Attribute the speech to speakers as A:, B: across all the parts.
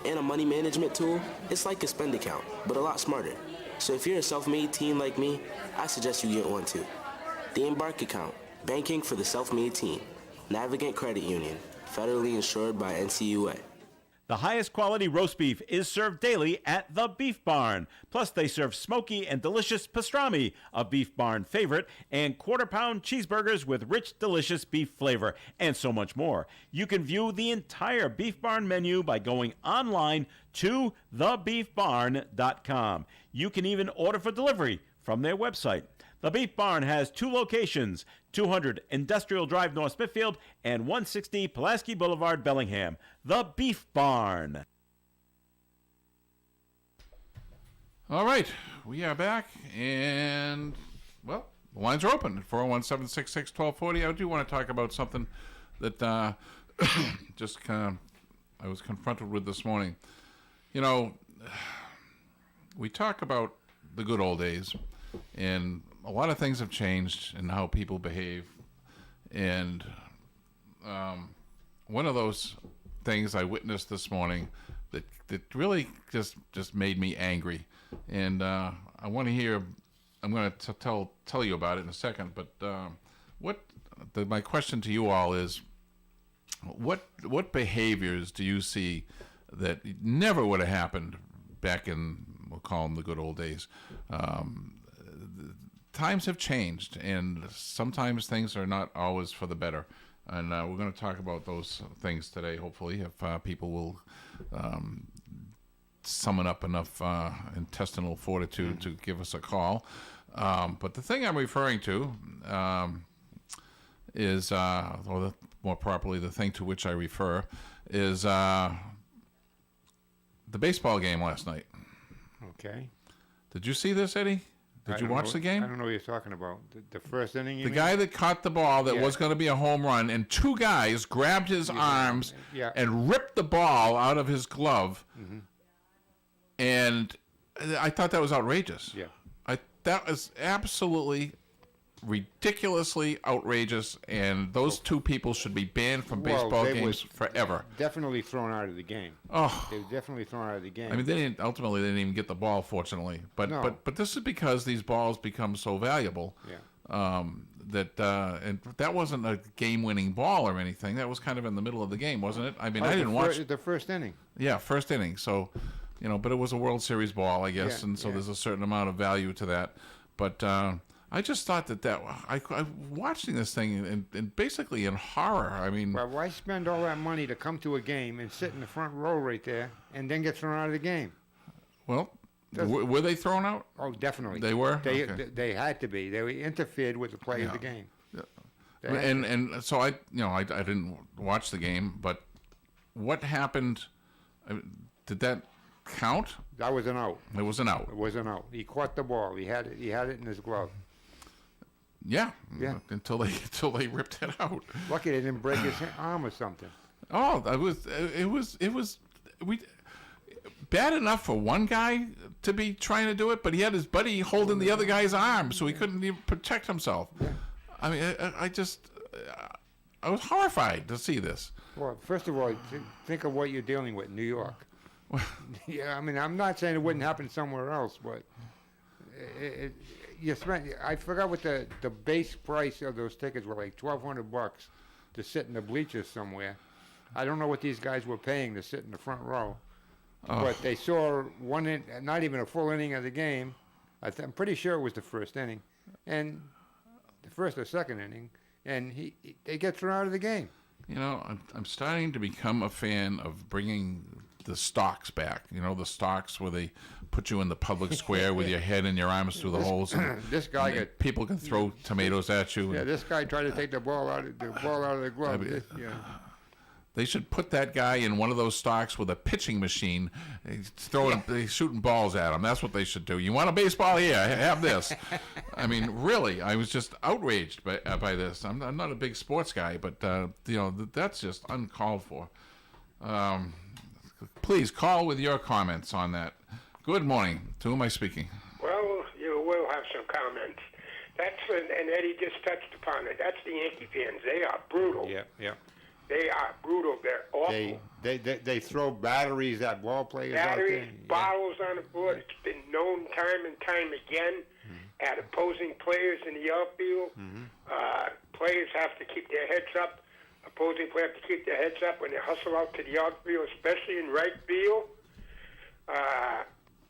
A: And a money management tool, it's like a spend account, but a lot smarter. So if you're a self-made teen like me, I suggest you get one too. The Embark account, banking for the self-made teen. Navigant Credit Union, federally insured by NCUA.
B: The highest quality roast beef is served daily at the Beef Barn. Plus, they serve smoky and delicious pastrami, a Beef Barn favorite, and quarter-pound cheeseburgers with rich, delicious beef flavor, and so much more. You can view the entire Beef Barn menu by going online to thebeefbarn.com. You can even order for delivery from their website. The Beef Barn has 2 locations, 200 Industrial Drive, North Smithfield, and 160 Pulaski Boulevard, Bellingham. The Beef Barn.
C: All right, we are back, and, well, the lines are open at 401-766-1240. I do want to talk about something that I was confronted with this morning. You know, we talk about the good old days, and a lot of things have changed in how people behave. And one of those things I witnessed this morning that really just made me angry. And I want to hear, I'm going to tell you about it in a second, but my question to you all is, what behaviors do you see that never would have happened back in, we'll call them the good old days? Times have changed, and sometimes things are not always for the better. And we're going to talk about those things today, hopefully, if people will summon up enough intestinal fortitude to give us a call. But the thing I'm referring to is, or more properly, the thing to which I refer is the baseball game last night.
D: Okay.
C: Did you see this, Eddie? Did you watch the game?
D: I don't know what you're talking about. The first inning, you mean?
C: The guy that caught the ball that was going to be a home run, and 2 guys grabbed his arms and ripped the ball out of his glove. Mm-hmm. And I thought that was outrageous.
D: Yeah.
C: That was absolutely ridiculously outrageous, and those 2 people should be banned from baseball games forever.
D: Definitely thrown out of the game.
C: Oh,
D: they were definitely thrown out of the game.
C: I mean, they didn't even get the ball, fortunately. But this is because these balls become so valuable.
D: Yeah.
C: And that wasn't a game-winning ball or anything. That was kind of in the middle of the game, wasn't it? I mean, I didn't watch
D: the first inning.
C: Yeah, first inning. So, but it was a World Series ball, I guess, and so there's a certain amount of value to that. But I just thought I watching this thing and basically in horror. I mean,
D: well, why spend all that money to come to a game and sit in the front row right there and then get thrown out of the game?
C: Well, were they thrown out?
D: Oh, definitely.
C: They were?
D: They had to be. They interfered with the play of the game.
C: Yeah. And so I didn't watch the game, but what happened? Did that count?
D: That was an out.
C: It was an out.
D: It was an out. He caught the ball. He had it in his glove.
C: Yeah. Until they ripped it out.
D: Lucky they didn't break his arm or something.
C: Oh, it was bad enough for one guy to be trying to do it, but he had his buddy holding the other guy's arm, so he couldn't even protect himself. Yeah. I mean, I was horrified to see this.
D: Well, first of all, think of what you're dealing with, New York. Yeah, I mean, I'm not saying it wouldn't happen somewhere else, but I forgot what the base price of those tickets were, like $1,200 to sit in the bleachers somewhere. I don't know what these guys were paying to sit in the front row, but they saw not even a full inning of the game. I'm pretty sure it was the first inning, and the first or second inning, and they get thrown out of the game.
C: I'm starting to become a fan of bringing the stocks back. The stocks where they put you in the public square with your head and your arms through the holes. And,
D: this guy
C: people can throw tomatoes at you.
D: Yeah, this guy tried to take the ball out of the glove.
C: They should put that guy in one of those stocks with a pitching machine, shooting balls at him. That's what they should do. You want a baseball? Here, have this. I mean, really, I was just outraged by this. I'm not a big sports guy, but that's just uncalled for. Please call with your comments on that. Good morning. To whom am I speaking?
E: Well, you will have some comments. And Eddie just touched upon it. That's the Yankee fans. They are brutal.
D: Yeah.
E: They are brutal. They're awful.
D: They throw batteries at ball players out there.
E: Batteries, bottles on the board. It's been known time and time again at opposing players in the outfield. Players have to keep their heads up. Opposing players have to keep their heads up when they hustle out to the outfield, especially in right field.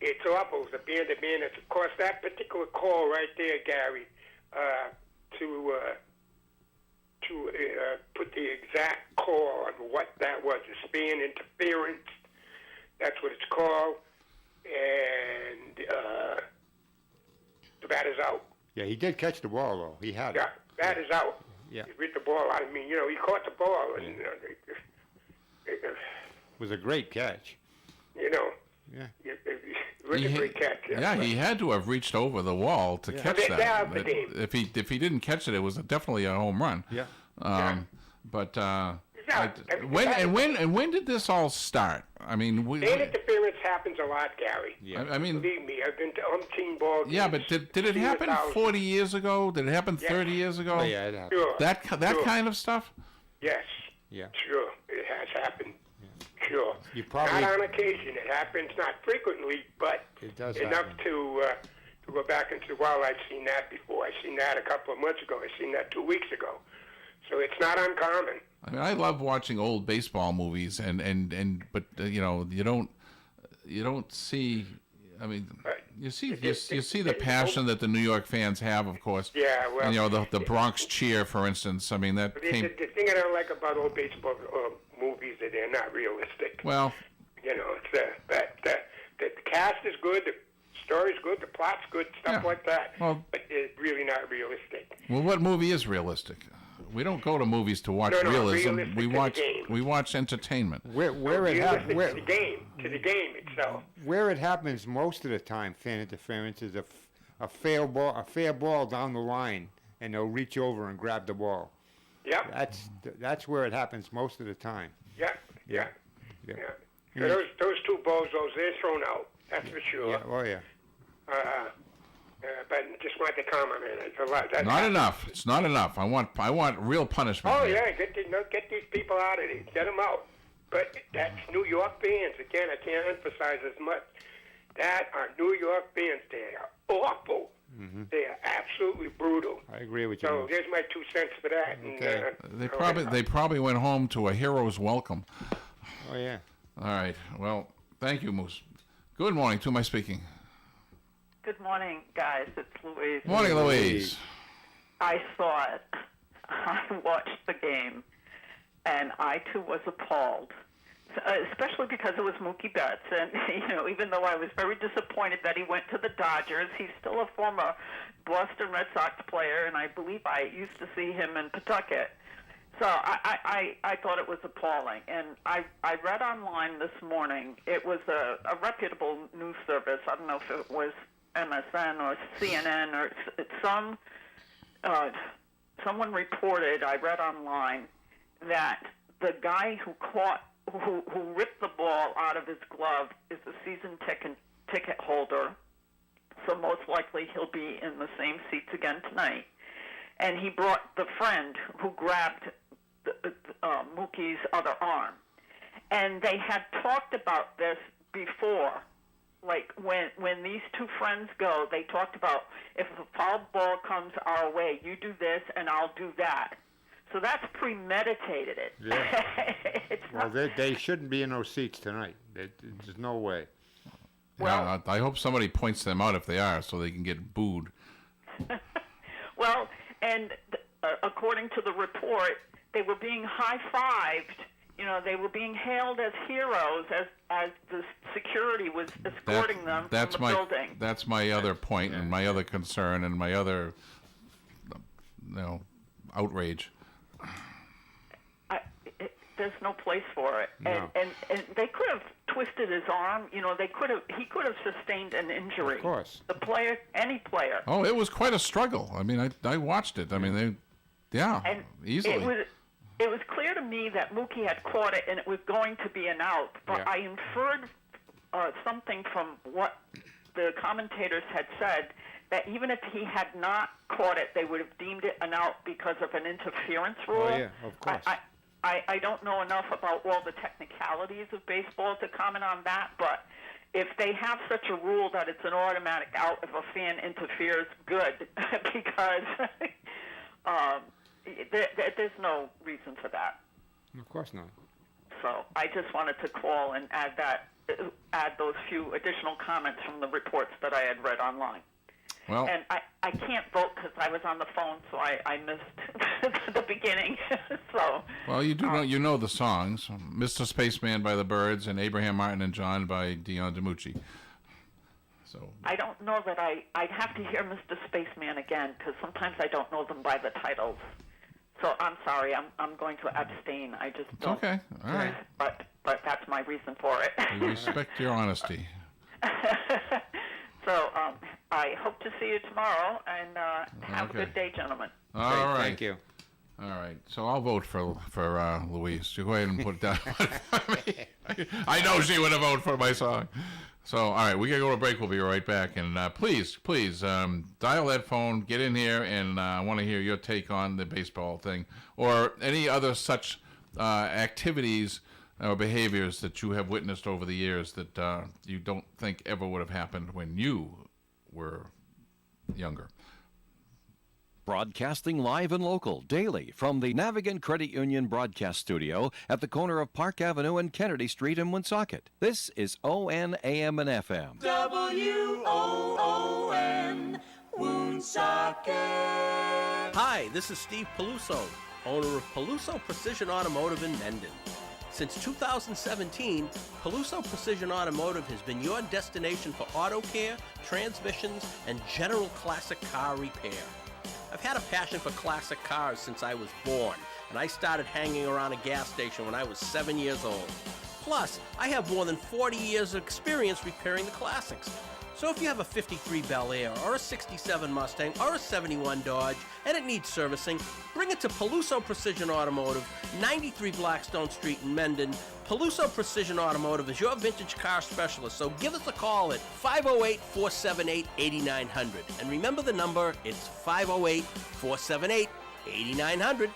E: It's awful. It's a band of bandits. Of course, that particular call right there, Gary, to put the exact call on what that was, a span interference. That's what it's called. And the bat is out.
D: Yeah, he did catch the ball, though. He had
E: Yeah,
D: it.
E: bat is out.
D: Yeah.
E: He ripped the ball out. I mean, he caught the ball. And,
D: It was a great catch.
E: Yeah. Really great catch.
C: Yeah, he had to have reached over the wall to catch
E: They're
C: that.
E: out the game.
C: If he didn't catch it, it was definitely a home run.
D: Yeah.
C: But
E: He's out.
C: when did this all start? I mean,
E: Band interference happens a lot, Gary.
D: Yeah.
C: I mean,
E: Believe me, I've been to umpteen ball games.
C: yeah, but did it happen 40 years ago? Did it happen 30 years ago?
D: Oh, yeah, it happened.
E: Sure.
C: That
E: Sure.
C: kind of stuff?
E: Yes.
D: Yeah.
E: Sure, it has happened. Sure.
D: You probably-
E: Not on occasion. It happens not frequently, but
D: It does
E: enough
D: happen.
E: to go back and say, well, I've seen that before. I've seen that a couple of months ago. I've seen that 2 weeks ago. So it's not uncommon.
C: I mean, I love watching old baseball movies, but you don't see. I mean, you see the passion that the New York fans have, of course.
E: Yeah, well,
C: And, the Bronx cheer, for instance. I mean, that
E: the
C: came.
E: thing I don't like about old baseball movies is they're not realistic.
C: Well,
E: It's the cast is good, the story's good, the plot's good, stuff
C: Yeah.
E: like that.
C: Well-
E: but it's really not realistic.
C: what movie is realistic? We don't go to movies to watch
E: No,
C: realism.
E: realistic
C: We
E: to the
C: watch
E: game.
C: we watch entertainment.
D: Where it
E: Realistic
D: happens,
E: to the game itself.
D: where it happens most of the time, fan interference is a fair ball down the line, and they'll reach over and grab the ball.
E: Yep.
D: That's where it happens most of the time.
E: Yeah.
D: Yeah.
E: So those two bozos, they're thrown out. That's for sure.
D: Yeah. Oh yeah.
E: But just wanted to comment on it. It's a lot. That's
C: Not enough. It's not enough. I want real punishment.
E: Oh
C: here.
E: yeah, get these people out of here. Get them out. But that's New York fans. Again, I can't emphasize as much. That are New York fans. They are awful. They are absolutely brutal.
D: I agree with you.
E: So there's my 2 cents for that.
D: Okay.
E: And,
C: They probably went home to a hero's welcome.
D: Oh yeah.
C: All right. Well, thank you, Moose. Good morning. To my speaking.
F: Good morning, guys. It's Louise.
C: Morning, Louise.
F: I saw it. I watched the game, and I too was appalled, especially because it was Mookie Betts. And even though I was very disappointed that he went to the Dodgers, he's still a former Boston Red Sox player, and I believe I used to see him in Pawtucket. So I thought it was appalling. And I read online this morning, it was a reputable news service. I don't know if it was MSN or CNN or someone reported, I read online, that the guy who ripped the ball out of his glove is a season ticket holder. So most likely he'll be in the same seats again tonight. And he brought the friend who grabbed Mookie's other arm. And they had talked about this before. Like when these two friends go, they talked about if a foul ball comes our way, you do this and I'll do that. So that's premeditated it.
D: Yeah.
F: It's
D: Well,
F: not,
D: they shouldn't be in those seats tonight. There's no way.
C: Yeah, I hope somebody points them out if they are, so they can get booed.
F: well, and according to the report, they were being high-fived. They were being hailed as heroes as the security was escorting them from the building.
C: That's my other point and my other concern and my other, outrage.
F: There's no place for it,
D: No.
F: and they could have twisted his arm. He could have sustained an injury.
D: Of course.
F: Any player.
C: Oh, it was quite a struggle. I mean, I watched it. I mean,
F: And
C: easily.
F: It was clear to me that Mookie had caught it and it was going to be an out, but
D: Yeah.
F: I inferred something from what the commentators had said, that even if he had not caught it, they would have deemed it an out because of an interference rule.
D: Oh yeah, of course.
F: I don't know enough about all the technicalities of baseball to comment on that, but if they have such a rule that it's an automatic out if a fan interferes, good, because there's no reason for that.
D: Of course not.
F: So I just wanted to call and add those few additional comments from the reports that I had read online.
C: Well,
F: And I can't vote because I was on the phone, so I missed the beginning. So.
C: well, you know the songs, "Mr. Spaceman" by the Byrds and "Abraham Martin and John" by Dion DiMucci. So
F: I don't know that I'd have to hear Mr. Spaceman again because sometimes I don't know them by the titles. So I'm sorry, I'm going to abstain. I just
C: it's
F: don't.
C: okay. All right.
F: But that's my reason for it.
C: We respect your honesty.
F: So I hope to see you tomorrow, and have
C: Okay.
F: a good day, gentlemen.
C: All
D: Great,
C: right.
D: Thank you.
C: All right. So I'll vote for Louise. You go ahead and put it down. I know she would have voted for my song. So, all right, we got to go to break. We'll be right back. And please, dial that phone, get in here, and I want to hear your take on the baseball thing or any other such activities or behaviors that you have witnessed over the years that you don't think ever would have happened when you were younger.
G: Broadcasting live and local daily from the Navigant Credit Union broadcast studio at the corner of Park Avenue and Kennedy Street in Woonsocket. This is ON AM and FM.
H: WOON Woonsocket.
I: Hi, this is Steve Peluso, owner of Peluso Precision Automotive in Mendon. Since 2017, Peluso Precision Automotive has been your destination for auto care, transmissions, and general classic car repair. I've had a passion for classic cars since I was born, and I started hanging around a gas station when I was 7 years old. Plus, I have more than 40 years of experience repairing the classics. So if you have a 53 Bel Air, or a 67 Mustang, or a 71 Dodge, and it needs servicing, bring it to Peluso Precision Automotive, 93 Blackstone Street in Mendon. Peluso Precision Automotive is your vintage car specialist, so give us a call at 508-478-8900. And remember the number, it's 508-478-8900.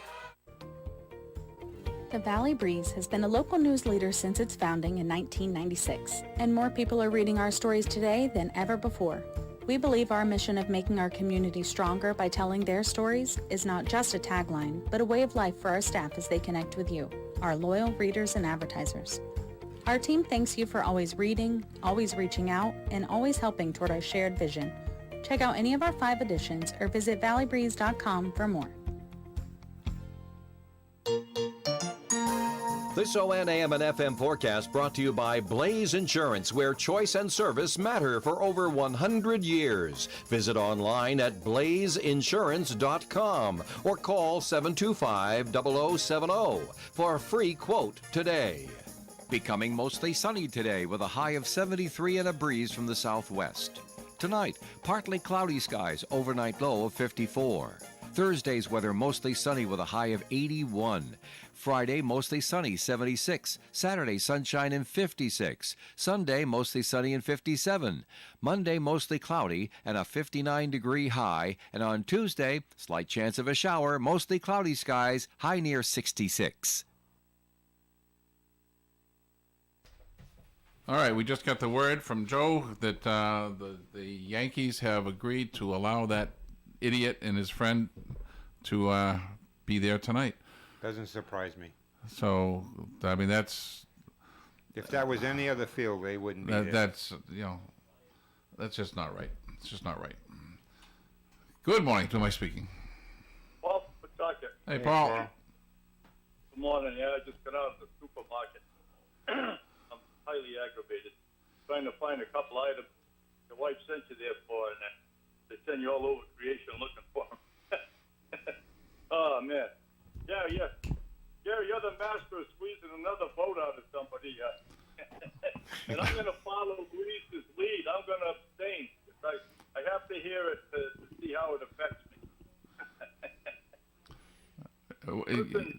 J: The Valley Breeze has been a local news leader since its founding in 1996, and more people are reading our stories today than ever before. We believe our mission of making our community stronger by telling their stories is not just a tagline, but a way of life for our staff as they connect with you, our loyal readers and advertisers. Our team thanks you for always reading, always reaching out, and always helping toward our shared vision. Check out any of our 5 editions or visit valleybreeze.com for more.
G: This ON AM and FM forecast brought to you by Blaze Insurance, where choice and service matter for over 100 years. Visit online at blazeinsurance.com or call 725-0070 for a free quote today. Becoming mostly sunny today with a high of 73 and a breeze from the southwest. Tonight, partly cloudy skies, overnight low of 54. Thursday's weather mostly sunny with a high of 81. Friday, mostly sunny, 76. Saturday, sunshine and 56. Sunday, mostly sunny and 57. Monday, mostly cloudy and a 59-degree high. And on Tuesday, slight chance of a shower, mostly cloudy skies, high near 66.
C: All right, we just got the word from Joe that the Yankees have agreed to allow that idiot and his friend to be there tonight.
D: Doesn't surprise me.
C: So, I mean, that's...
D: If that was any other field, they wouldn't be there.
C: That's, that's just not right. It's just not right. Good morning. To whom am I speaking?
K: Paul Pawtucket.
C: Hey, Paul.
K: Good morning. Yeah, I just got out of the supermarket. I'm highly aggravated. Trying to find a couple items your wife sent you there for, and they send you all over creation looking for them. Oh, man. Yeah. Gary, you're the master of squeezing another vote out of somebody. And I'm going to follow Louise's lead. I'm going to abstain. I have to hear it to see how it affects me. Listen,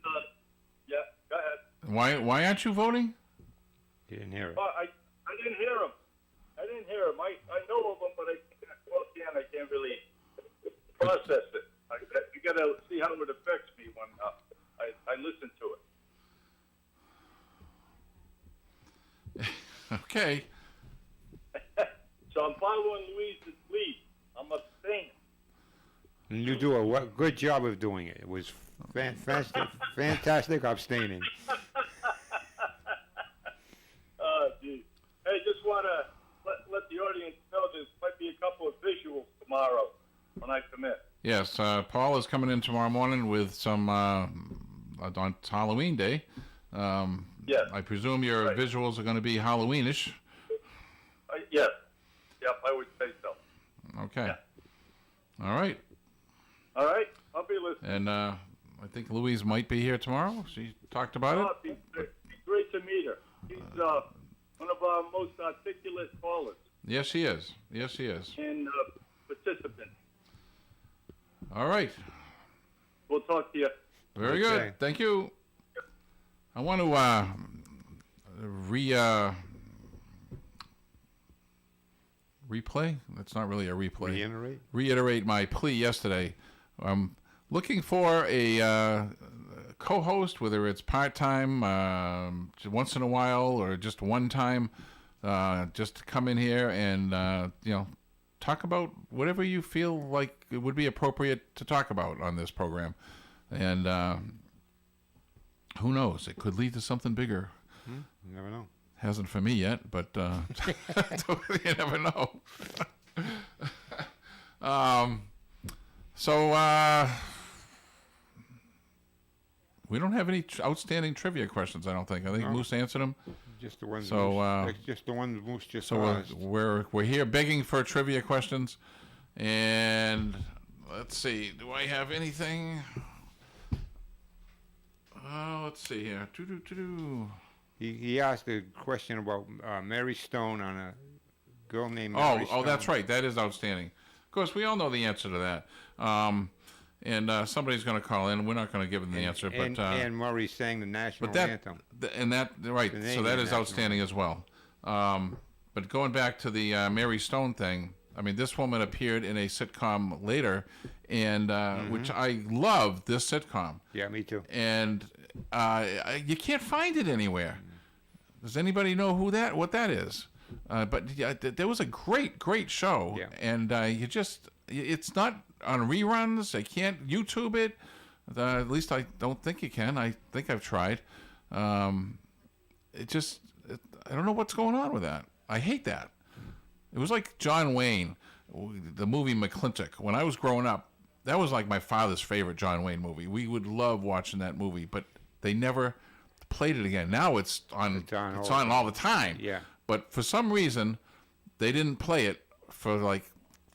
K: yeah, go ahead.
C: Why aren't you voting?
D: You didn't hear it.
K: I didn't hear him. I know of them, but I can't really process it. You got to see how it affects me when I listen to it.
C: Okay.
K: So I'm following Louise's lead. I'm abstaining.
D: And you do a good job of doing it. It was fantastic abstaining.
K: Oh, geez. Hey, just want to let the audience know there might be a couple of visuals tomorrow when I come in.
C: Yes, Paul is coming in tomorrow morning with some on Halloween Day.
K: Yes.
C: I presume your visuals are going to be Halloweenish.
K: Yes. Yep, I would say so.
C: Okay.
K: Yeah.
C: All right.
K: All right, I'll be listening.
C: And I think Louise might be here tomorrow. She talked about it.
K: It'd be great to meet her. She's one of our most articulate callers
C: Yes, she is. Yes, she is.
K: and participant.
C: All right.
K: We'll talk to you.
C: Very
D: Okay.
C: good. Thank you. I want to replay. That's not really a replay. Reiterate my plea yesterday. I'm looking for a co-host, whether it's part-time, once in a while, or just one time, just to come in here and talk about whatever you feel like it would be appropriate to talk about on this program. And who knows? It could lead to something bigger.
D: You never know.
C: Hasn't for me yet, but you never know. So we don't have any outstanding trivia questions, I don't think. I think Moose answered them.
D: Just the ones.
C: So
D: just the ones Moose just
C: so
D: asked.
C: we're here begging for trivia questions, and let's see. Do I have anything? Let's see here.
D: He asked a question about Mary Stone on a girl named Mary Stone.
C: Oh, that's right. That is outstanding. Of course, we all know the answer to that. And somebody's going to call in. We're not going to give them the answer, but
D: Anne Murray sang the national anthem.
C: Right. So that is outstanding as well. But going back to the Mary Stone thing, I mean, this woman appeared in a sitcom later, and which I love this sitcom.
D: Yeah, me too.
C: And you can't find it anywhere. Does anybody know what that is? But there was a great show, and it's not on reruns. I can't YouTube it. At least I don't think you can. I think I've tried. I don't know what's going on with that. I hate that. It was like John Wayne, the movie McClintock. When I was growing up, that was like my father's favorite John Wayne movie. We would love watching that movie, but they never played it again. Now it's on all the time.
D: Yeah.
C: But for some reason, they didn't play it for like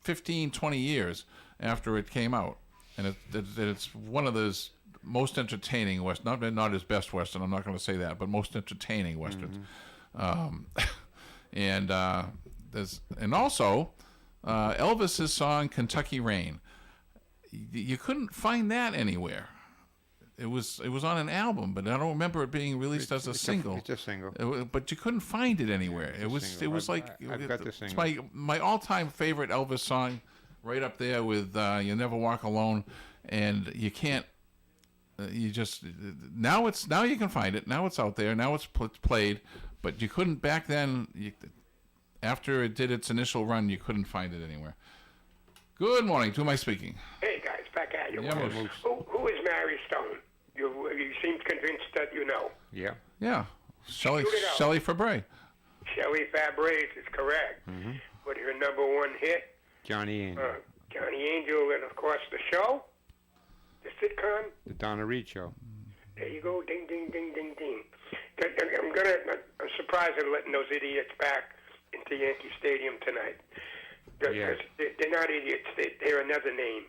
C: 15, 20 years after it came out. And it's one of those most entertaining Western, not his best Western, I'm not going to say that, but most entertaining Westerns. And also Elvis's song "Kentucky Rain." You couldn't find that anywhere. It was on an album, but I don't remember it being released as a single.
D: It's a single.
C: But you couldn't find it anywhere. It was like
D: I've got the single.
C: It's my all-time favorite Elvis song, right up there with "You Never Walk Alone," and you can't. Now you can find it. Now it's out there. Now it's played, but you couldn't back then. After it did its initial run, you couldn't find it anywhere. Good morning. To my speaking.
E: Hey guys, back at you.
C: Yeah,
E: Who is Mary Stone? You seem convinced that you know.
D: Yeah.
C: Yeah. Shelley Fabre.
E: Shelley Fabre is correct. But her number one hit?
D: Johnny Angel.
E: Johnny Angel, and of course the show, the sitcom.
D: The Donna Reed Show.
E: There you go. Ding, ding, ding, ding, ding. I'm surprised they're letting those idiots back into Yankee Stadium tonight. Because they're not idiots. They're another name,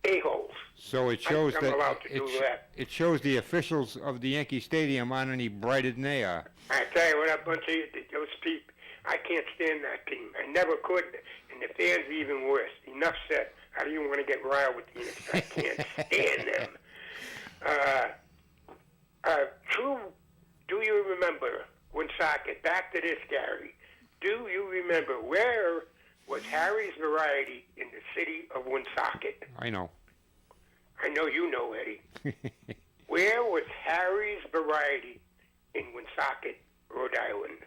E: a-holes.
D: So it shows
E: I'm allowed to do that.
D: It shows the officials of the Yankee Stadium aren't any brighter than they are.
E: I tell you what, a bunch of those people, I can't stand that team. I never could, and the fans are even worse. Enough said. I don't even want to get riled with the Yankees. I can't stand them. Do you remember Woonsocket? Back to this, Gary. Do you remember where was Harry's Variety in the city of Woonsocket?
D: I know.
E: I know you know, Eddie. Where was Harry's Variety in Woonsocket, Rhode Island?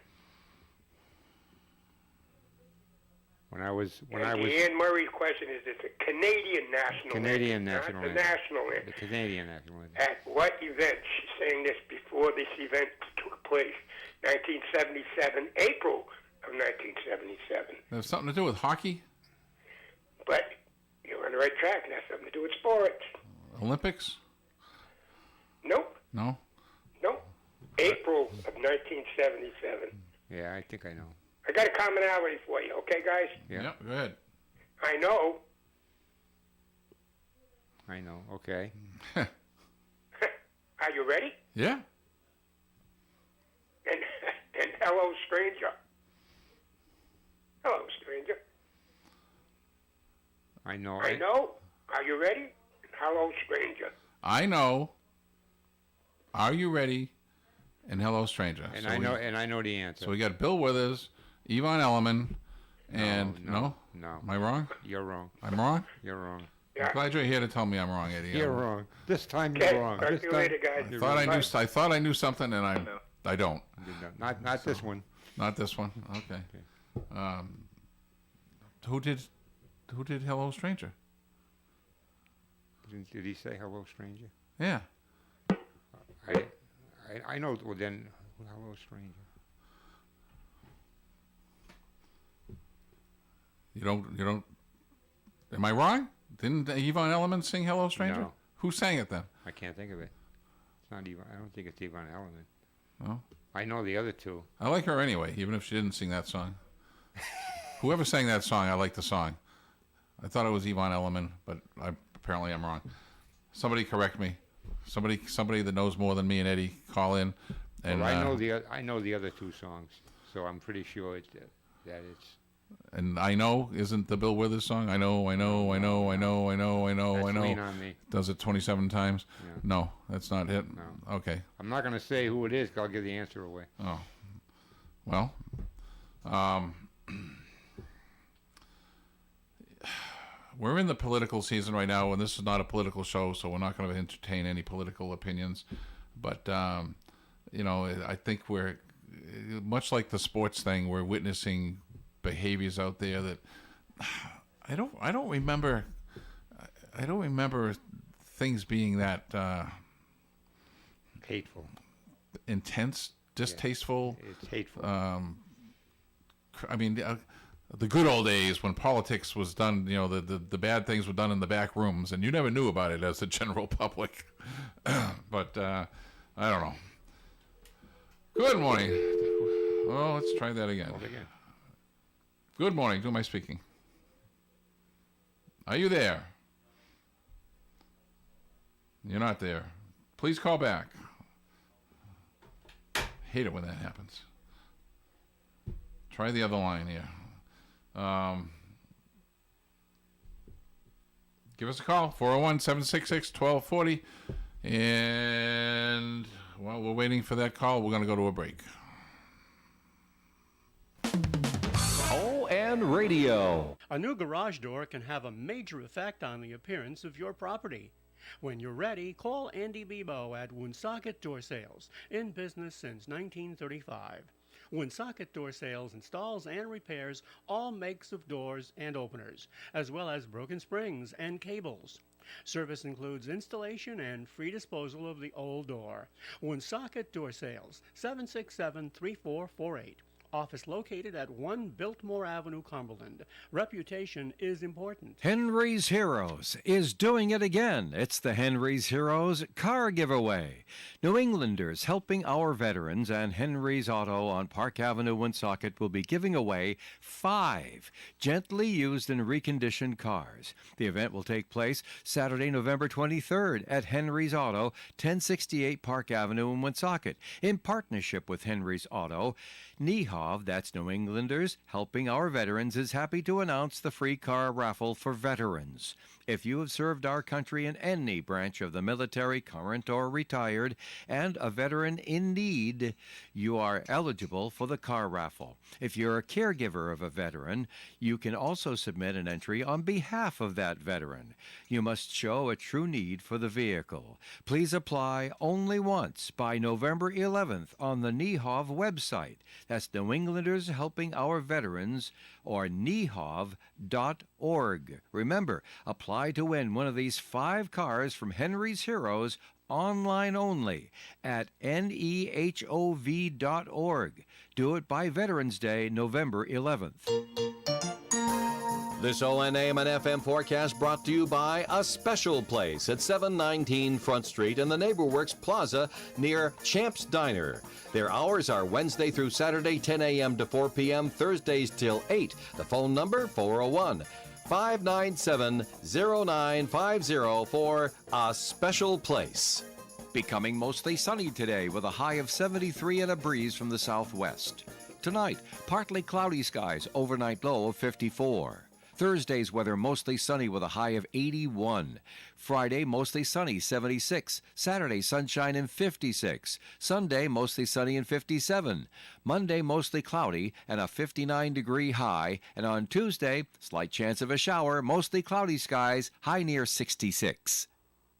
D: When I was
E: the Anne Murray question is, it's a Canadian national
D: Canadian
E: anthem,
D: national
E: not
D: anthem.
E: the national anthem.
D: The Canadian national anthem.
E: At what event? She's saying this before this event took place. 1977, April of 1977.
C: There's something to do with hockey?
E: But you're on the right track. It has something to do with sports.
C: Olympics?
E: Nope.
C: No?
E: Nope. April of 1977.
D: Yeah, I think I know.
E: I got a commonality for you, okay, guys?
D: Yeah.
C: Yep, go ahead.
E: I know.
D: I know. Okay.
E: Are you ready?
C: Yeah.
E: And hello, stranger. Hello, stranger.
D: I know.
E: I know. Are you ready? Hello, stranger.
C: I know. Are you ready? And hello, stranger.
D: And
C: So
D: I
C: we-
D: know. And I know the answer.
C: So we got Bill Withers, Yvonne Elliman, and
D: No.
C: Am I wrong?
D: You're wrong.
C: I'm wrong.
D: You're wrong.
E: Yeah.
C: I'm glad you're here to tell me I'm wrong, Eddie.
D: You're wrong. This time
E: Okay,
D: you're wrong.
E: talk
D: This
E: to you
D: time,
E: later, guys.
C: I thought I knew.
E: Bye.
C: I thought I knew something, and I don't.
D: Not this one.
C: Not this one. Okay. Who did Hello Stranger?
D: Did he say hello, stranger?
C: Yeah.
D: I know. Well, then, hello, stranger.
C: You don't. Am I wrong? Didn't Yvonne Elliman sing Hello Stranger?
D: No.
C: Who sang it then?
D: I can't think of it. It's not even. I don't think it's Yvonne Elliman.
C: No.
D: I know the other two.
C: I like her anyway, even if she didn't sing that song. Whoever sang that song, I like the song. I thought it was Yvonne Elliman, but apparently I'm wrong. Somebody correct me. Somebody that knows more than me and Eddie, call in. And
D: Well, I know the other two songs, so I'm pretty sure that it's.
C: And I know isn't the Bill Withers song? I know.
D: That's Lean on Me.
C: Does it 27 times?
D: Yeah.
C: No, that's not it.
D: No.
C: Okay.
D: I'm not going to say who it is, 'cause I'll give the answer away.
C: Oh. Well. We're in the political season right now, and this is not a political show, so we're not going to entertain any political opinions. But I think we're much like the sports thing. We're witnessing behaviors out there that I don't remember. I don't remember things being that
D: Hateful.
C: intense, distasteful.
D: It's hateful.
C: I mean, the good old days when politics was done, the bad things were done in the back rooms, and you never knew about it as the general public. But I don't know. Good morning. Oh, let's try that again. Good morning. Who am I speaking? Are you there? You're not there. Please call back. Hate it when that happens. Try the other line here. Give us a call, 401-766-1240. And while we're waiting for that call, we're going to go to a break.
G: ON Radio.
L: A new garage door can have a major effect on the appearance of your property. When you're ready, call Andy Bebo at Woonsocket Door Sales, in business since 1935. Woonsocket Door Sales installs and repairs all makes of doors and openers, as well as broken springs and cables. Service includes installation and free disposal of the old door. Woonsocket Door Sales, 767-3448. Office located at 1 Biltmore Avenue, Cumberland. Reputation is important.
G: Henry's Heroes is doing it again. It's the Henry's Heroes car giveaway. New Englanders helping our veterans and Henry's Auto on Park Avenue, Woonsocket will be giving away 5 gently used and reconditioned cars. The event will take place Saturday, November 23rd at Henry's Auto, 1068 Park Avenue in Woonsocket, in partnership with Henry's Auto. NEHAV, that's New Englanders Helping Our Veterans, is happy to announce the free car raffle for veterans. If you have served our country in any branch of the military, current or retired, and a veteran in need, you are eligible for the car raffle. If you're a caregiver of a veteran, you can also submit an entry on behalf of that veteran. You must show a true need for the vehicle. Please apply only once by November 11th on the NEHOV website. That's New Englanders Helping Our Veterans, or NEHOV.org. Remember, apply to win one of these 5 cars from Henry's Heroes online only at NEHOV.org. Do it by Veterans Day, November 11th.
M: This ONAM and FM forecast brought to you by A Special Place at 719 Front Street in the NeighborWorks Plaza near Champ's Diner. Their hours are Wednesday through Saturday, 10 a.m. to 4 p.m., Thursdays till 8. The phone number, 401-597-0950 for A Special Place.
G: Becoming mostly sunny today with a high of 73 and a breeze from the southwest. Tonight, partly cloudy skies, overnight low of 54. Thursday's weather mostly sunny with a high of 81. Friday, mostly sunny, 76. Saturday, sunshine and 56. Sunday, mostly sunny and 57. Monday, mostly cloudy and a 59-degree high. And on Tuesday, slight chance of a shower, mostly cloudy skies, high near 66.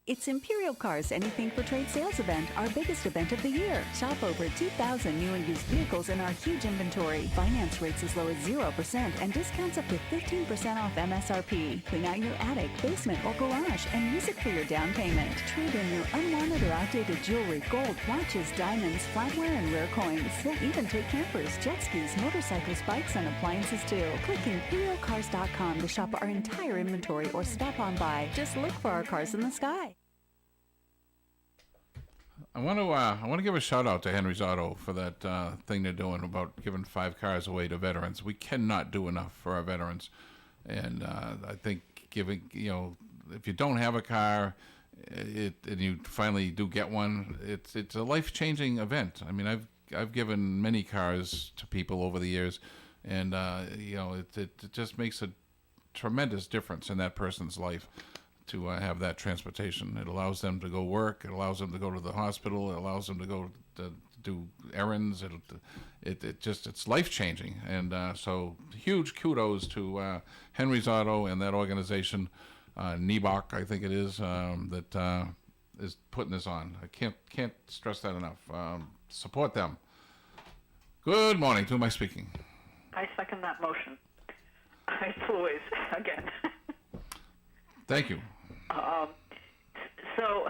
N: It's Imperial Cars Anything for Trade sales event, our biggest event of the year. Shop over 2,000 new and used vehicles in our huge inventory. Finance rates as low as 0% and discounts up to 15% off MSRP. Clean out your attic, basement, or garage and use it for your down payment. Trade in your unwanted or outdated jewelry, gold, watches, diamonds, flatware, and rare coins. We'll even take campers, jet skis, motorcycles, bikes, and appliances too. Click ImperialCars.com to shop our entire inventory or stop on by. Just look for our cars in the sky.
C: I want to give a shout out to Henry's Auto for that thing they're doing about giving 5 cars away to veterans. We cannot do enough for our veterans, and I think giving, if you don't have a car, and you finally do get one, it's a life-changing event. I mean, I've given many cars to people over the years, and it just makes a tremendous difference in that person's life to have that transportation. It allows them to go work. It allows them to go to the hospital. It allows them to go to do errands. It's life-changing. And so huge kudos to Henry's Auto and that organization, NEBOC, I think it is, that is putting this on. I can't stress that enough. Support them. Good morning. To who am I speaking?
F: I second that motion. It's Louise again.
C: Thank you.
F: So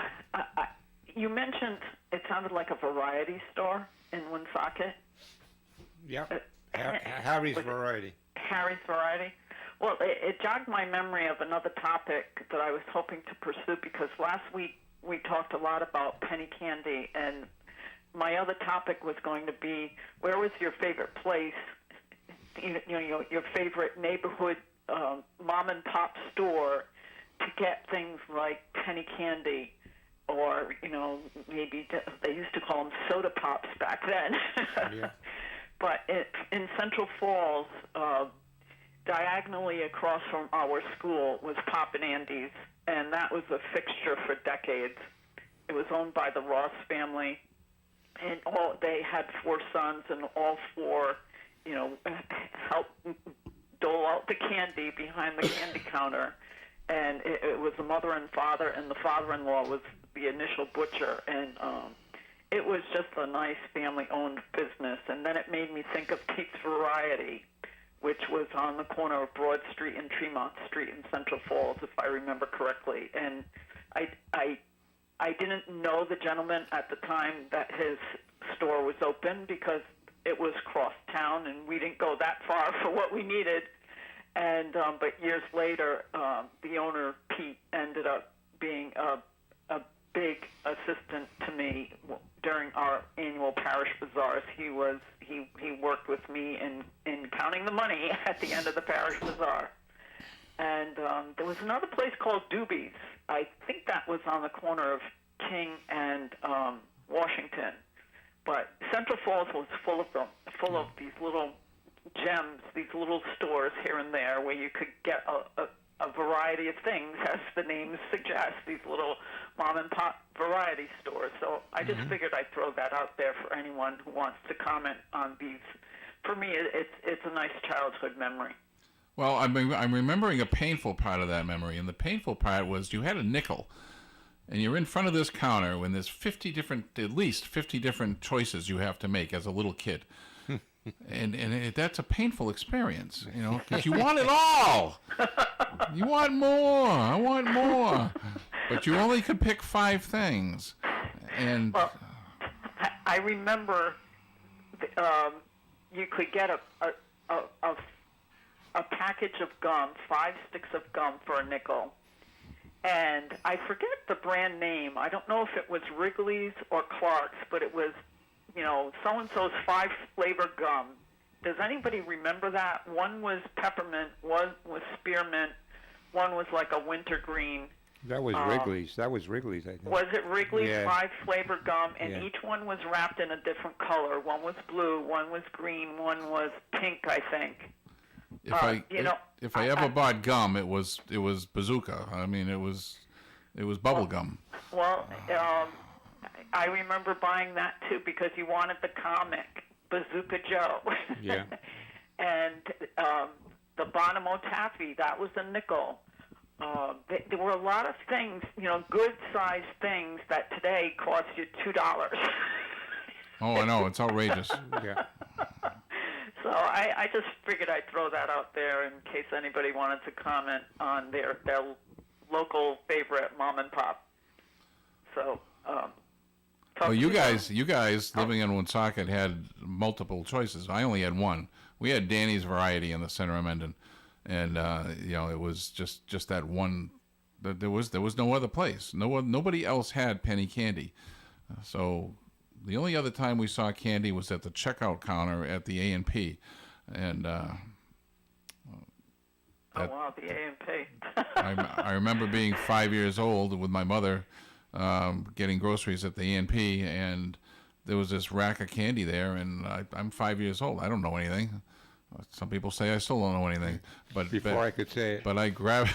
F: you mentioned it sounded like a variety store in Woonsocket.
D: Yep. Harry's Variety.
F: Harry's Variety. Well, it jogged my memory of another topic that I was hoping to pursue, because last week we talked a lot about penny candy, and my other topic was going to be, where was your favorite place, your favorite neighborhood mom and pop store to get things like penny candy, or maybe they used to call them soda pops back then. Yeah. But in Central Falls, diagonally across from our school was Pop and Andy's, and that was a fixture for decades. It was owned by the Ross family, and they had 4 sons, and all 4, helped dole out the candy behind the candy counter. And it was the mother and father, and the father-in-law was the initial butcher, and it was just a nice family-owned business. And then it made me think of Pete's Variety, which was on the corner of Broad Street and Tremont Street in Central Falls, if I remember correctly. And I didn't know the gentleman at the time that his store was open, because it was cross town, and we didn't go that far for what we needed. And but years later, the owner, Pete, ended up being a big assistant to me during our annual parish bazaars. He worked with me in counting the money at the end of the parish bazaar. And there was another place called Doobies. I think that was on the corner of King and Washington. But Central Falls was full of them, full of these little gems, these little stores here and there where you could get a a variety of things, as the name suggests, these little mom and pop variety stores. So I just figured I'd throw that out there for anyone who wants to comment on these. For me, it's a nice childhood memory.
C: Well, I'm remembering a painful part of that memory, and the painful part was you had a nickel, and you're in front of this counter when there's at least 50 different choices you have to make as a little kid. That's a painful experience, because you want it all. You want more. I want more. But you only could pick 5 things. And
F: well, I remember you could get a package of gum, 5 sticks of gum for a nickel. And I forget the brand name. I don't know if it was Wrigley's or Clark's, but it was, so-and-so's 5-flavor gum. Does anybody remember that? One was peppermint, one was spearmint, one was like a wintergreen.
D: That was Wrigley's. I think.
F: Was it Wrigley's?
D: Yeah.
F: 5-flavor gum, and
D: Yeah.
F: each one was wrapped in a different color. One was blue, one was green, one was pink, I think.
C: if I ever bought gum, it was Bazooka. I mean, it was bubble gum.
F: Well, I remember buying that too because you wanted the comic Bazooka Joe.
D: Yeah.
F: And the Bonomo Taffy, that was a nickel. There were a lot of things, good-sized things that today cost you $2.
C: Oh, I know. It's outrageous.
D: Yeah.
F: So I just figured I'd throw that out there in case anybody wanted to comment on their local favorite mom and pop. So,
C: well, you guys living in Woonsocket had multiple choices. I only had one. We had Danny's Variety in the center of Mendon, and it was just that one. There was no other place. Nobody else had penny candy. So the only other time we saw candy was at the checkout counter at the A&P, and
F: oh wow, the A&P.
C: I remember being 5 years old with my mother, getting groceries at the A&P, and there was this rack of candy there, and I'm 5 years old. I don't know anything. Some people say I still don't know anything, but
D: I could say it.
C: But I grabbed.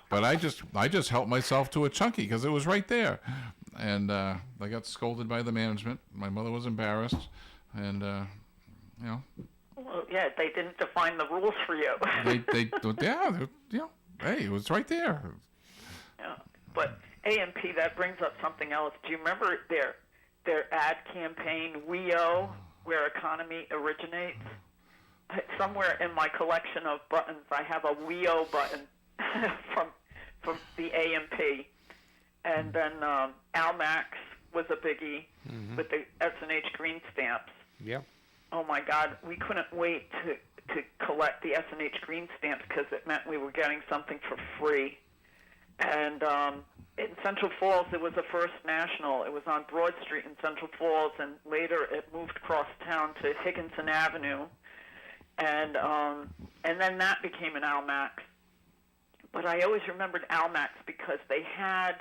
C: But I just helped myself to a chunky because it was right there, and I got scolded by the management. My mother was embarrassed, and
F: Well, yeah, they didn't define the rules for you.
C: Hey, it was right there.
F: Yeah, but A&P, that brings up something else. Do you remember their ad campaign, WEO, where economy originates? Somewhere in my collection of buttons, I have a WEO button from the A&P. And then Almax was a biggie with the S&H green stamps.
D: Yep.
F: Oh, my God. We couldn't wait to collect the S&H green stamps because it meant we were getting something for free. And in Central Falls, it was the first national. It was on Broad Street in Central Falls, and later it moved across town to Higginson Avenue. And then that became an Almax. But I always remembered Almax because they had,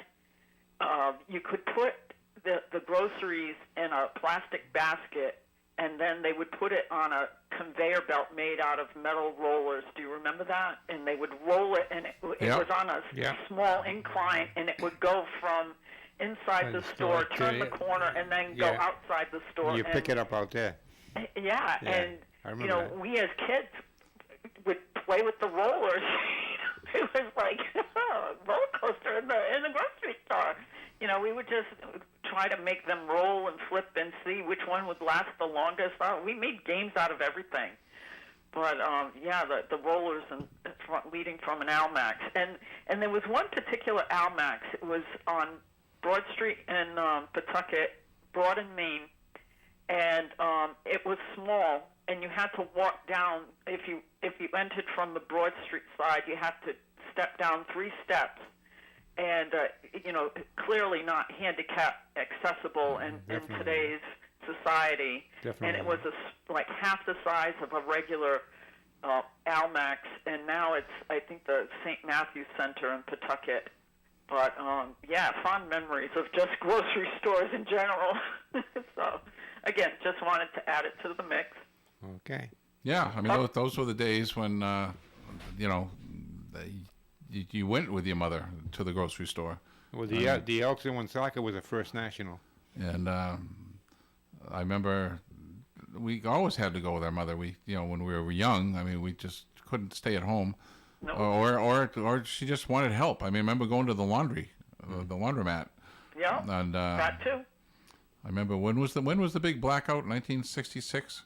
F: you could put the groceries in a plastic basket, and then they would put it on a conveyor belt made out of metal rollers. Do you remember that? And they would roll it, and it was on a small incline, and it would go from inside the store, turn the corner, and then go outside the store.
D: You pick it up out there.
F: Yeah, and
D: I remember that.
F: we as kids would play with the rollers. It was like a roller coaster in the grocery store. We would just try to make them roll and flip and see which one would last the longest. We made games out of everything. But the rollers and leading from an Almax, and there was one particular Almax. It was on Broad Street in Pawtucket, Broad and Main, and it was small. And you had to walk down. If you entered from the Broad Street side, you had to step down 3 steps, and clearly not handicap accessible in today's society.
D: Definitely.
F: And it was like half the size of a regular Almax, and now it's I think the St. Matthew's Center in Pawtucket. But fond memories of just grocery stores in general. So again, just wanted to add it to the mix.
D: Okay.
C: Yeah, I mean, those were the days when, you went with your mother to the grocery store.
D: Well, the Elks in Woonsocket was the first national.
C: And I remember we always had to go with our mother. We, when we were young, I mean, we just couldn't stay at home.
F: No.
C: Or she just wanted help. I mean, I remember going to the laundromat.
F: Yeah,
C: and
F: that too.
C: I remember when was the big blackout? 1966,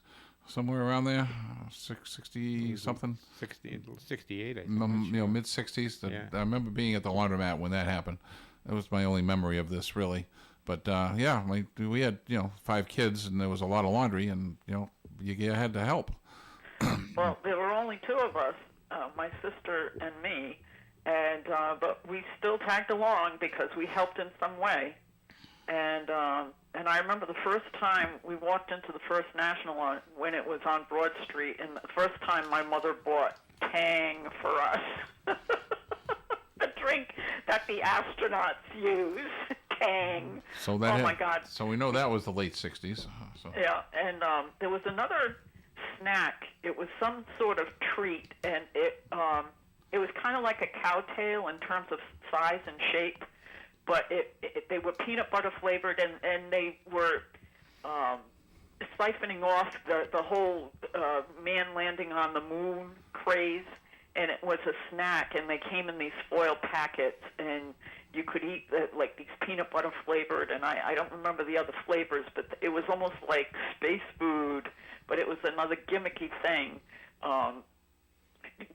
C: somewhere around there, 60 something.
D: 68, I think.
C: Mid 60s.
D: Yeah.
C: I remember being at the laundromat when that happened. That was my only memory of this, really. But we had 5 kids, and there was a lot of laundry, and you had to help.
F: Well, there were only 2 of us, my sister and me, and but we still tagged along because we helped in some way. And I remember the first time we walked into the First National when it was on Broad Street, and the first time my mother bought Tang for us, the drink that the astronauts use, Tang.
C: So that
F: my God!
C: So we know that was the late 60s. So.
F: Yeah, and there was another snack. It was some sort of treat, and it was kind of like a cow tail in terms of size and shape. But they were peanut butter flavored, and they were siphoning off the whole man landing on the moon craze, and it was a snack, and they came in these foil packets, and you could eat like these peanut butter flavored, and I don't remember the other flavors, but it was almost like space food, but it was another gimmicky thing.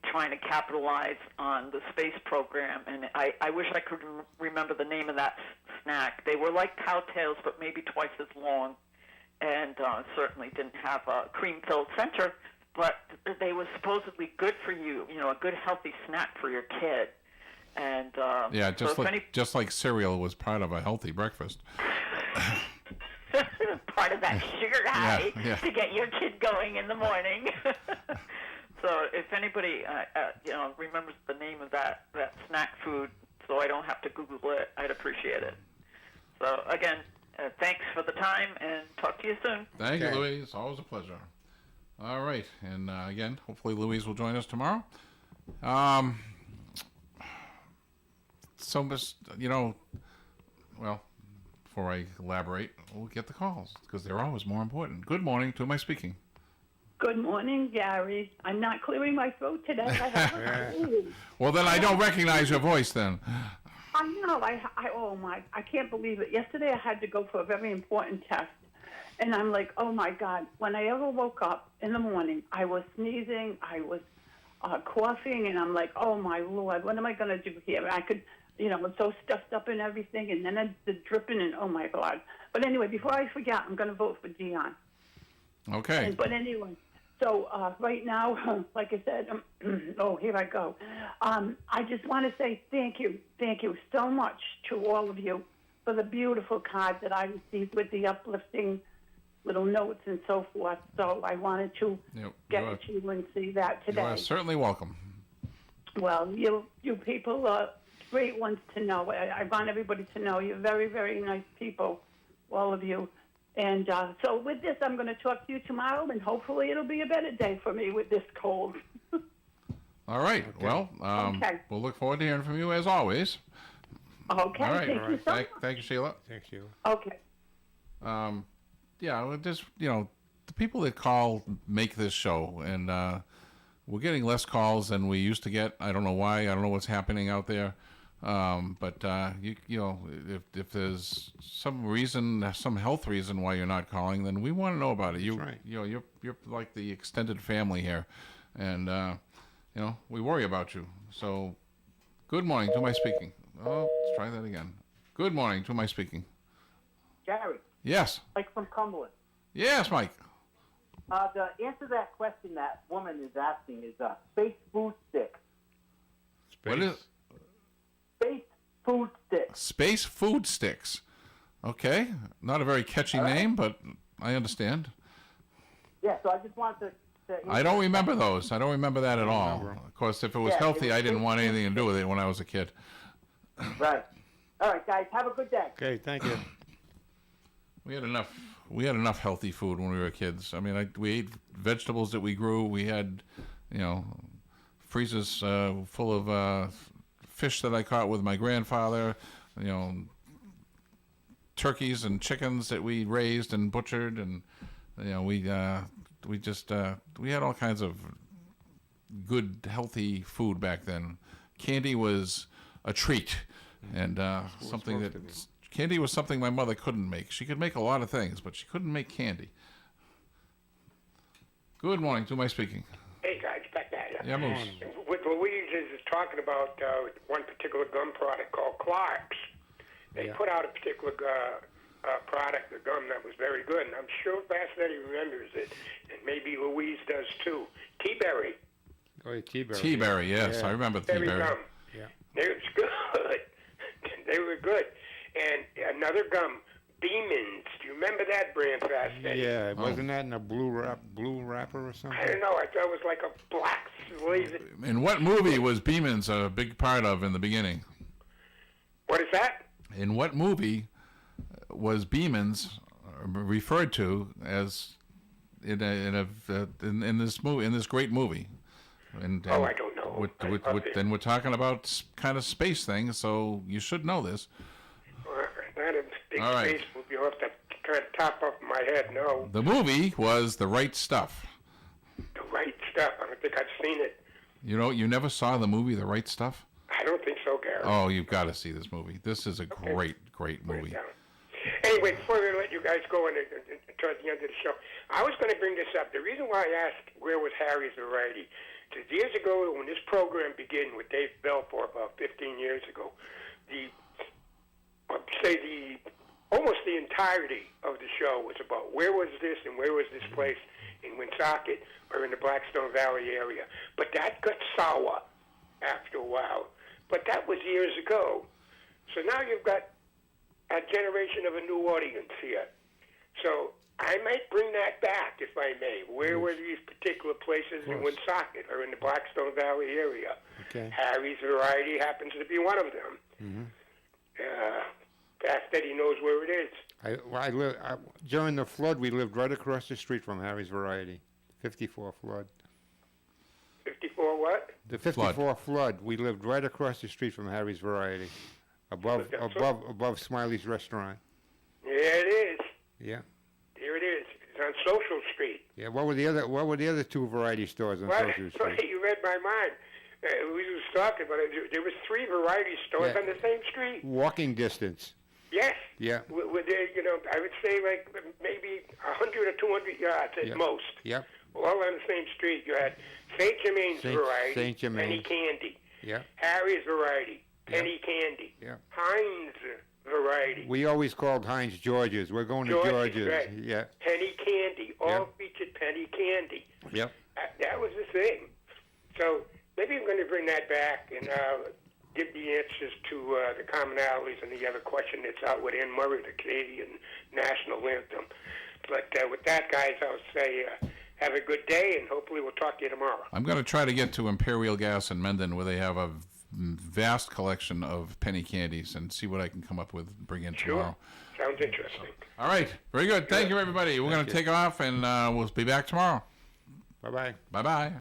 F: Trying to capitalize on the space program, and I wish I could remember the name of that snack. They were like cowtails, but maybe twice as long, and certainly didn't have a cream-filled center, but they were supposedly good for you, a good healthy snack for your kid. And
C: just like cereal was part of a healthy breakfast.
F: Part of that sugar high to get your kid going in the morning. So if anybody, remembers the name of that snack food, so I don't have to Google it, I'd appreciate it. So again, thanks for the time, and talk to you soon.
C: Thank you, Louise. Always a pleasure. All right, and again, hopefully Louise will join us tomorrow. Well, before I elaborate, we'll get the calls because they're always more important. Good morning. To whom am I speaking?
O: Good morning, Gary. I'm not clearing my throat today. I have a cold.
C: Well, then I don't recognize your voice then.
O: I know. I can't believe it. Yesterday I had to go for a very important test. And I'm like, oh, my God. When I ever woke up in the morning, I was sneezing. I was coughing. And I'm like, oh, my Lord, what am I going to do here? I could, I'm so stuffed up and everything. And then the dripping and, oh, my God. But anyway, before I forget, I'm going to vote for Dion.
C: Okay.
O: But anyway. So right now, like I said, here I go. I just want to say thank you so much to all of you for the beautiful card that I received with the uplifting little notes and so forth. So I wanted to get to you and see that today.
C: You are certainly welcome.
O: Well, you people are great ones to know. I want everybody to know you're very, very nice people, all of you. And so with this, I'm going to talk to you tomorrow, and hopefully it'll be a better day for me with this cold.
C: All right. Okay. Well, we'll look forward to hearing from you as always.
O: Okay.
C: All right.
O: Thank you so much.
C: Thank you, Sheila.
D: Thanks, Sheila.
O: Okay.
C: Just, the people that call make this show, and we're getting less calls than we used to get. I don't know why. I don't know what's happening out there. But if there's some reason, some health reason why you're not calling, then we want to know about it. You're like the extended family here, and we worry about you. So, good morning. To my speaking. Oh, let's try that again. Good morning. To my speaking.
P: Gary.
C: Yes.
P: Mike from Cumberland.
C: Yes, Mike.
P: The answer to that question that woman is asking is space food sticks.
C: What is?
P: Space food sticks.
C: Space food sticks. Okay. Not a very catchy name, but I understand.
P: Yeah, so I just wanted to
C: I don't remember those. I don't remember that at all. Of course, if it was healthy, I didn't want anything to do with it when I was a kid.
P: Right. All right, guys. Have a good day.
D: Okay, thank you.
C: We had enough healthy food when we were kids. I mean, we ate vegetables that we grew. We had, freezers full of fish that I caught with my grandfather, turkeys and chickens that we raised and butchered, and we had all kinds of good, healthy food back then. Candy was a treat, and candy was something my mother couldn't make. She could make a lot of things, but she couldn't make candy. Good morning. To my speaking.
E: Hey guys, back at you.
C: Yeah, Moose.
E: What Louise is talking about one particular gum product called Clark's. They put out a particular product, a gum that was very good, and I'm sure Bassetti remembers it, and maybe Louise does too. T-Berry.
D: Oh, yeah, T-Berry.
C: T-Berry, yes, I remember T-Berry.
E: Gum.
D: Yeah.
E: They was good. They were good. And another gum, Beeman's. Do you remember that brand, Bassetti?
D: Yeah, wasn't that in a blue wrapper or something?
E: I don't know. I thought it was like a black laser.
C: In what movie was Beeman's a big part of in the beginning?
E: What is that?
C: In what movie was Beeman's referred to as in this great movie? And
E: I don't know.
C: And we're talking about kind of space things, so you should know this.
E: Not a big
C: All right.
E: space movie off the kind of top of my head, no.
C: The movie was The Right Stuff.
E: The Right Stuff. I don't think I've seen it.
C: You never saw the movie The Right Stuff?
E: I don't think so, Gary.
C: Oh, you've got to see this movie. This is a great movie.
E: Anyway, before we let you guys go and towards the end of the show, I was going to bring this up. The reason why I asked where was Harry's Variety, because years ago when this program began with Dave Belfort about 15 years ago, almost the entirety of the show was about where was this and where was this place in Woonsocket or in the Blackstone Valley area. But that got sour after a while. But that was years ago. So now you've got a generation of a new audience here. So I might bring that back, if I may. Where were these particular places in Woonsocket or in the Blackstone Valley area?
D: Okay.
E: Harry's Variety happens to be one of them.
D: Mm-hmm.
E: Bassetti knows where it is.
D: During the flood, we lived right across the street from Harry's Variety. 54 flood.
E: 54 what?
D: The 54 flood. We lived right across the street from Harry's Variety, above Smiley's restaurant.
E: Yeah, it is.
D: Yeah.
E: Here it is. It's on Social Street.
D: Yeah. What were the other two variety stores on Social Street?
E: You read my mind. We was talking about it. There was 3 variety stores on the same street.
D: Walking distance.
E: Yes.
D: Yeah.
E: With I would say like maybe 100 or 200 yards at most.
D: Yep.
E: All on the same street. You had St. Germain's Variety,
D: St. Germain.
E: Penny Candy.
D: Yeah.
E: Harry's Variety, Penny Candy.
D: Yeah.
E: Heinz Variety.
D: We always called Heinz George's. We're going to George's.
E: Right.
D: Yeah.
E: Penny Candy. All featured Penny Candy.
D: Yep.
E: That was the thing. So maybe I'm going to bring that back and give the answers to the commonalities and the other question that's out with Anne Murray, the Canadian national anthem. But with that, guys, I'll say have a good day, and hopefully we'll talk to you tomorrow.
C: I'm going to try to get to Imperial Gas in Mendon, where they have a vast collection of penny candies, and see what I can come up with and bring in tomorrow.
E: Sounds interesting.
C: All right. Very good. Thank you, everybody. We're going to take off, and we'll be back tomorrow.
D: Bye-bye.
C: Bye-bye.